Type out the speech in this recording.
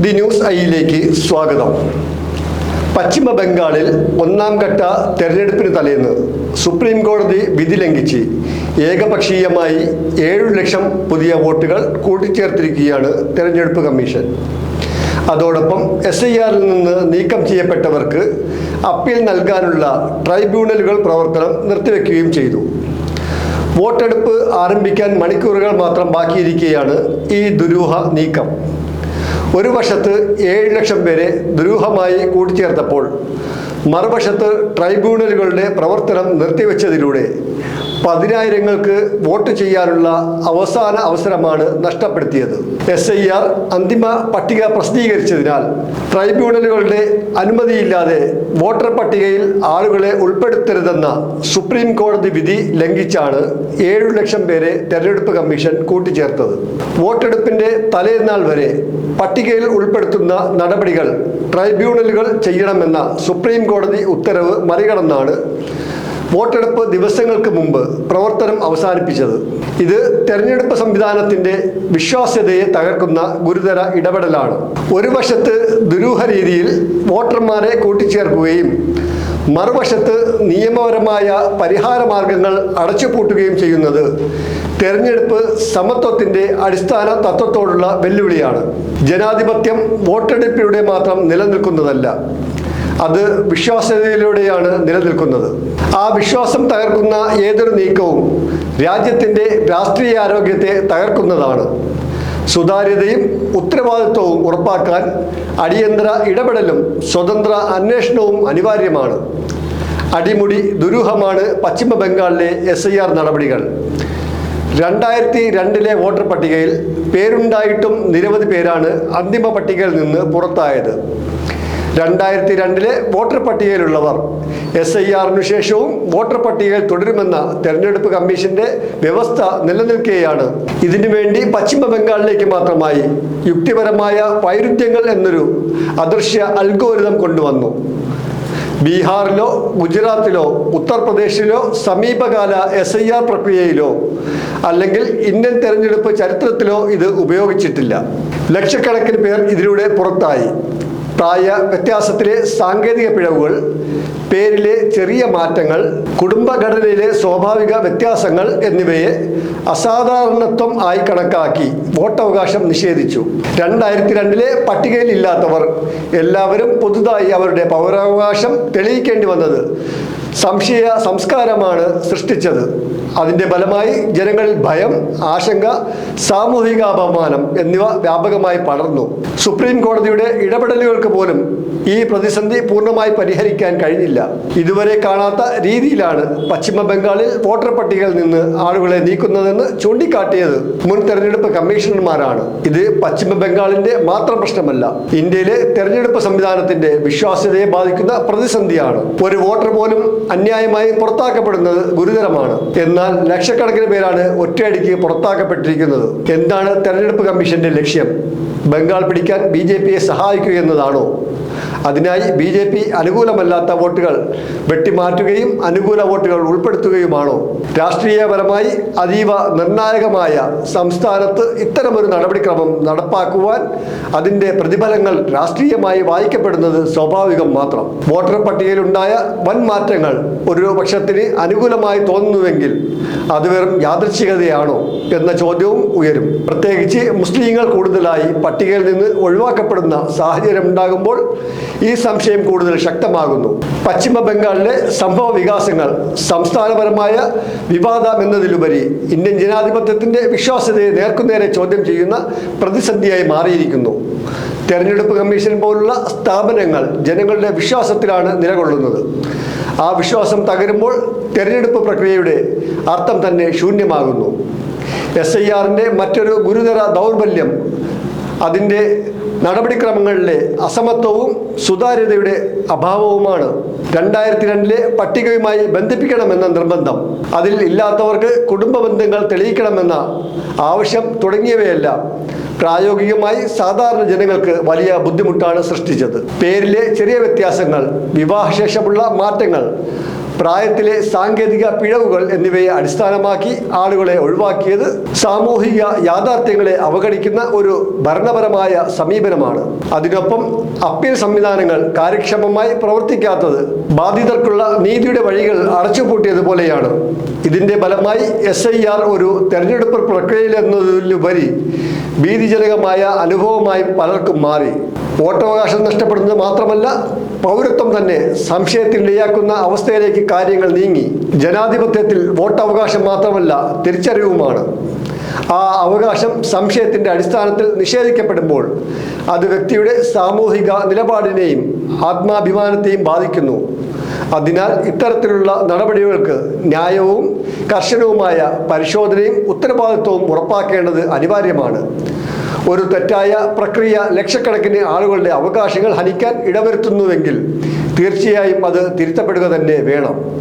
The news ഐയിലേക്ക് സ്വാഗതം. പശ്ചിമ ബംഗാളിൽ ഒന്നാം ഘട്ട തെരഞ്ഞെടുപ്പിന് തലേന്ന് സുപ്രീം കോടതി വിധി ലംഘിച്ച് ഏകപക്ഷീയമായി 7 ലക്ഷം പുതിയ വോട്ടുകൾ കൂട്ടിച്ചേർത്തിരിക്കുകയാണ് തെരഞ്ഞെടുപ്പ് കമ്മീഷൻ. അതോടൊപ്പം SIRൽ നിന്ന് നീക്കം ചെയ്യപ്പെട്ടവർക്ക് അപ്പീൽ നൽകാനുള്ള ട്രൈബ്യൂണലുകൾ പ്രവർത്തനം നിർത്തിവെക്കുകയും ചെയ്തു. വോട്ടെടുപ്പ് ആരംഭിക്കാൻ മണിക്കൂറുകൾ മാത്രം ബാക്കിയിരിക്കെയാണ് ഈ ദുരൂഹ നീക്കം. ഒരു വശത്ത് 7 ലക്ഷം പേരെ ദുരൂഹമായി കൂട്ടിച്ചേർത്തപ്പോൾ മറുവശത്ത് ട്രൈബ്യൂണലുകളുടെ പ്രവർത്തനം നിർത്തിവെച്ചതിലൂടെ പതിനായിരങ്ങൾക്ക് വോട്ട് ചെയ്യാനുള്ള അവസാന അവസരമാണ് നഷ്ടപ്പെടുത്തിയത്. SIR അന്തിമ പട്ടിക പ്രസിദ്ധീകരിച്ചതിനാൽ ട്രൈബ്യൂണലുകളുടെ അനുമതിയില്ലാതെ വോട്ടർ പട്ടികയിൽ ആളുകളെ ഉൾപ്പെടുത്തരുതെന്ന സുപ്രീം കോടതി വിധി ലംഘിച്ചാണ് 7 ലക്ഷം പേരെ തെരഞ്ഞെടുപ്പ് കമ്മീഷൻ കൂട്ടിച്ചേർത്തത്. വോട്ടെടുപ്പിന്റെ തലേന്നാൾ വരെ പട്ടികയിൽ ഉൾപ്പെടുത്തുന്ന നടപടികൾ ട്രൈബ്യൂണലുകൾ ചെയ്യണമെന്ന സുപ്രീം കോടതി ഉത്തരവ് മറികടന്നാണ് വോട്ടെടുപ്പ് ദിവസങ്ങൾക്ക് മുമ്പ് പ്രവർത്തനം അവസാനിപ്പിച്ചത്. ഇത് തെരഞ്ഞെടുപ്പ് സംവിധാനത്തിന്റെ വിശ്വാസ്യതയെ തകർക്കുന്ന ഗുരുതര ഇടപെടലാണ്. ഒരു വശത്ത് ദുരൂഹ രീതിയിൽ വോട്ടർമാരെ കൂട്ടിച്ചേർക്കുകയും മറുവശത്ത് നിയമപരമായ പരിഹാര മാർഗങ്ങൾ അടച്ചുപൂട്ടുകയും ചെയ്യുന്നത് തെരഞ്ഞെടുപ്പ് സമത്വത്തിന്റെ അടിസ്ഥാന തത്വത്തോടുള്ള വെല്ലുവിളിയാണ്. ജനാധിപത്യം വോട്ടെടുപ്പിലൂടെ മാത്രം നിലനിൽക്കുന്നതല്ല, അത് വിശ്വാസ്യതയിലൂടെയാണ് നിലനിൽക്കുന്നത്. ആ വിശ്വാസം തകർക്കുന്ന ഏതൊരു നീക്കവും രാജ്യത്തിൻ്റെ രാഷ്ട്രീയാരോഗ്യത്തെ തകർക്കുന്നതാണ്. സുതാര്യതയും ഉത്തരവാദിത്വവും ഉറപ്പാക്കാൻ അടിയന്തര ഇടപെടലും സ്വതന്ത്ര അന്വേഷണവും അനിവാര്യമാണ്. അടിമുടി ദുരൂഹമാണ് പശ്ചിമ ബംഗാളിലെ SIR നടപടികൾ. 2002 വോട്ടർ പട്ടികയിൽ പേരുണ്ടായിട്ടും നിരവധി പേരാണ് അന്തിമ പട്ടികയിൽ നിന്ന് പുറത്തായത്. 2002 വോട്ടർ പട്ടികയിലുള്ളവർ SIRനു ശേഷവും വോട്ടർ പട്ടികയിൽ തുടരുമെന്ന തെരഞ്ഞെടുപ്പ് കമ്മീഷന്റെ വ്യവസ്ഥ നിലനിൽക്കുകയാണ്. ഇതിനുവേണ്ടി പശ്ചിമ ബംഗാളിലേക്ക് മാത്രമായി യുക്തിപരമായ വൈരുദ്ധ്യങ്ങൾ എന്നൊരു അദൃശ്യ അൽഗോരിതം കൊണ്ടുവന്നു. ബീഹാറിലോ ഗുജറാത്തിലോ ഉത്തർപ്രദേശിലോ സമീപകാല SIR പ്രക്രിയയിലോ അല്ലെങ്കിൽ ഇന്ത്യൻ തെരഞ്ഞെടുപ്പ് ചരിത്രത്തിലോ ഇത് ഉപയോഗിച്ചിട്ടില്ല. ലക്ഷക്കണക്കിന് പേർ ഇതിലൂടെ പുറത്തായി. പ്രായ വ്യത്യാസത്തിലെ സാങ്കേതിക പിഴവുകൾ, പേരിലെ ചെറിയ മാറ്റങ്ങൾ, കുടുംബഘടനയിലെ സ്വാഭാവിക വ്യത്യാസങ്ങൾ എന്നിവയെ അസാധാരണത്വം ആയി കണക്കാക്കി വോട്ടവകാശം നിഷേധിച്ചു. 2002 പട്ടികയിൽ ഇല്ലാത്തവർ എല്ലാവരും പുതുതായി അവരുടെ പൗരാവകാശം തെളിയിക്കേണ്ടി വന്നത് സംശയ സംസ്കാരമാണ് സൃഷ്ടിച്ചത്. അതിൻ്റെ ഫലമായി ജനങ്ങളിൽ ഭയം, ആശങ്ക, സാമൂഹിക അപമാനം എന്നിവ വ്യാപകമായി പടർന്നു. സുപ്രീം കോടതിയുടെ ഇടപെടലുകൾക്ക് പോലും ഈ പ്രതിസന്ധി പൂർണ്ണമായി പരിഹരിക്കാൻ കഴിഞ്ഞില്ല. ഇതുവരെ കാണാത്ത രീതിയിലാണ് പശ്ചിമ ബംഗാളിൽ വോട്ടർ പട്ടികയിൽ നിന്ന് ആളുകളെ നീക്കുന്നതെന്ന് ചൂണ്ടിക്കാട്ടിയത് മുൻ തെരഞ്ഞെടുപ്പ് കമ്മീഷണർമാരാണ്. ഇത് പശ്ചിമ ബംഗാളിന്റെ മാത്രം പ്രശ്നമല്ല, ഇന്ത്യയിലെ തെരഞ്ഞെടുപ്പ് സംവിധാനത്തിന്റെ വിശ്വാസ്യതയെ ബാധിക്കുന്ന പ്രതിസന്ധിയാണ്. ഒരു വോട്ടർ പോലും അന്യായമായി പുറത്താക്കപ്പെടുന്നത് ഗുരുതരമാണ്. എന്നാൽ ലക്ഷക്കണക്കിന് പേരാണ് ഒറ്റയടിക്ക് പുറത്താക്കപ്പെട്ടിരിക്കുന്നത്. എന്താണ് തെരഞ്ഞെടുപ്പ് കമ്മീഷന്റെ ലക്ഷ്യം? ബംഗാൾ പിടിക്കാൻ BJPയെ സഹായിക്കുക എന്നതാണോ? അതിനായി BJP അനുകൂലമല്ലാത്ത വോട്ടുകൾ വെട്ടിമാറ്റുകയും അനുകൂല വോട്ടുകൾ ഉൾപ്പെടുത്തുകയുമാണോ? രാഷ്ട്രീയപരമായി അതീവ നിർണായകമായ സംസ്ഥാനത്ത് ഇത്തരമൊരു നടപടിക്രമം നടപ്പാക്കുവാൻ അതിൻ്റെ പ്രതിഫലങ്ങൾ രാഷ്ട്രീയമായി വായിക്കപ്പെടുന്നത് സ്വാഭാവികം മാത്രം. വോട്ടർ പട്ടികയിലുണ്ടായ വൻ മാറ്റങ്ങൾ ഒരു പക്ഷത്തിന് അനുകൂലമായി തോന്നുന്നുവെങ്കിൽ അത് വെറും യാദൃച്ഛികതയാണോ എന്ന ചോദ്യവും ഉയരും. പ്രത്യേകിച്ച് മുസ്ലിങ്ങൾ കൂടുതലായി പട്ടികയിൽ നിന്ന് ഒഴിവാക്കപ്പെടുന്ന സാഹചര്യം ഉണ്ടാകുമ്പോൾ ഈ സംശയം കൂടുതൽ ശക്തമാകുന്നു. പശ്ചിമ ബംഗാളിലെ സംഭവ വികാസങ്ങൾ സംസ്ഥാനപരമായ വിവാദം എന്നതിലുപരി ഇന്ത്യൻ ജനാധിപത്യത്തിന്റെ വിശ്വാസ്യതയെ നേർക്കുനേരെ ചോദ്യം ചെയ്യുന്ന പ്രതിസന്ധിയായി മാറിയിരിക്കുന്നു. തെരഞ്ഞെടുപ്പ് കമ്മീഷൻ പോലുള്ള സ്ഥാപനങ്ങൾ ജനങ്ങളുടെ വിശ്വാസത്തിലാണ് നിലകൊള്ളുന്നത്. ആ വിശ്വാസം തകരുമ്പോൾ തെരഞ്ഞെടുപ്പ് പ്രക്രിയയുടെ അർത്ഥം തന്നെ ശൂന്യമാകുന്നു. SIRന്റെ മറ്റൊരു ഗുരുതര ദൗർബല്യം അതിൻ്റെ നടപടിക്രമങ്ങളിലെ അസമത്വവും സുതാര്യതയുടെ അഭാവവുമാണ്. 2002 പട്ടികയുമായി ബന്ധിപ്പിക്കണമെന്ന നിർബന്ധം, അതിൽ ഇല്ലാത്തവർക്ക് കുടുംബ ബന്ധങ്ങൾ തെളിയിക്കണമെന്ന ആവശ്യം തുടങ്ങിയവയെല്ലാം പ്രായോഗികമായി സാധാരണ ജനങ്ങൾക്ക് വലിയ ബുദ്ധിമുട്ടാണ് സൃഷ്ടിച്ചത്. പേരിലെ ചെറിയ വ്യത്യാസങ്ങൾ, വിവാഹശേഷമുള്ള മാറ്റങ്ങൾ, പ്രായത്തിലെ സാങ്കേതിക പിഴവുകൾ എന്നിവയെ അടിസ്ഥാനമാക്കി ആളുകളെ ഒഴിവാക്കിയത് സാമൂഹിക യാഥാർത്ഥ്യങ്ങളെ അവഗണിക്കുന്ന ഒരു ഭരണപരമായ സമീപനമാണ്. അതിനൊപ്പം അപ്പീൽ സംവിധാനങ്ങൾ കാര്യക്ഷമമായി പ്രവർത്തിക്കാത്തത് ബാധിതർക്കുള്ള നീതിയുടെ വഴികൾ അടച്ചുപൂട്ടിയതുപോലെയാണ്. ഇതിന്റെ ഫലമായി SIR ഒരു തെരഞ്ഞെടുപ്പ് പ്രക്രിയയിലെന്നതിലുപരി ഭീതിജനകമായ അനുഭവമായി പലർക്കും മാറി. വോട്ടവകാശം നഷ്ടപ്പെടുന്നത് മാത്രമല്ല, പൗരത്വം തന്നെ സംശയത്തിനിടയാക്കുന്ന അവസ്ഥയിലേക്ക് കാര്യങ്ങൾ നീങ്ങി. ജനാധിപത്യത്തിൽ വോട്ടവകാശം മാത്രമല്ല, തിരിച്ചറിവുമാണ്. ആ അവകാശം സംശയത്തിൻ്റെ അടിസ്ഥാനത്തിൽ നിഷേധിക്കപ്പെടുമ്പോൾ അത് വ്യക്തിയുടെ സാമൂഹിക നിലപാടിനെയും ആത്മാഭിമാനത്തെയും ബാധിക്കുന്നു. അതിനാൽ ഇത്തരത്തിലുള്ള നടപടികൾക്ക് ന്യായവും കർശനവുമായ പരിശോധനയും ഉത്തരവാദിത്വവും ഉറപ്പാക്കേണ്ടത് അനിവാര്യമാണ്. ഒരു തെറ്റായ പ്രക്രിയ ലക്ഷക്കണക്കിന് ആളുകളുടെ അവകാശങ്ങൾ ഹനിക്കാൻ ഇടവരുത്തുന്നുവെങ്കിൽ തീർച്ചയായും അത് തിരുത്തപ്പെടുക തന്നെ വേണം.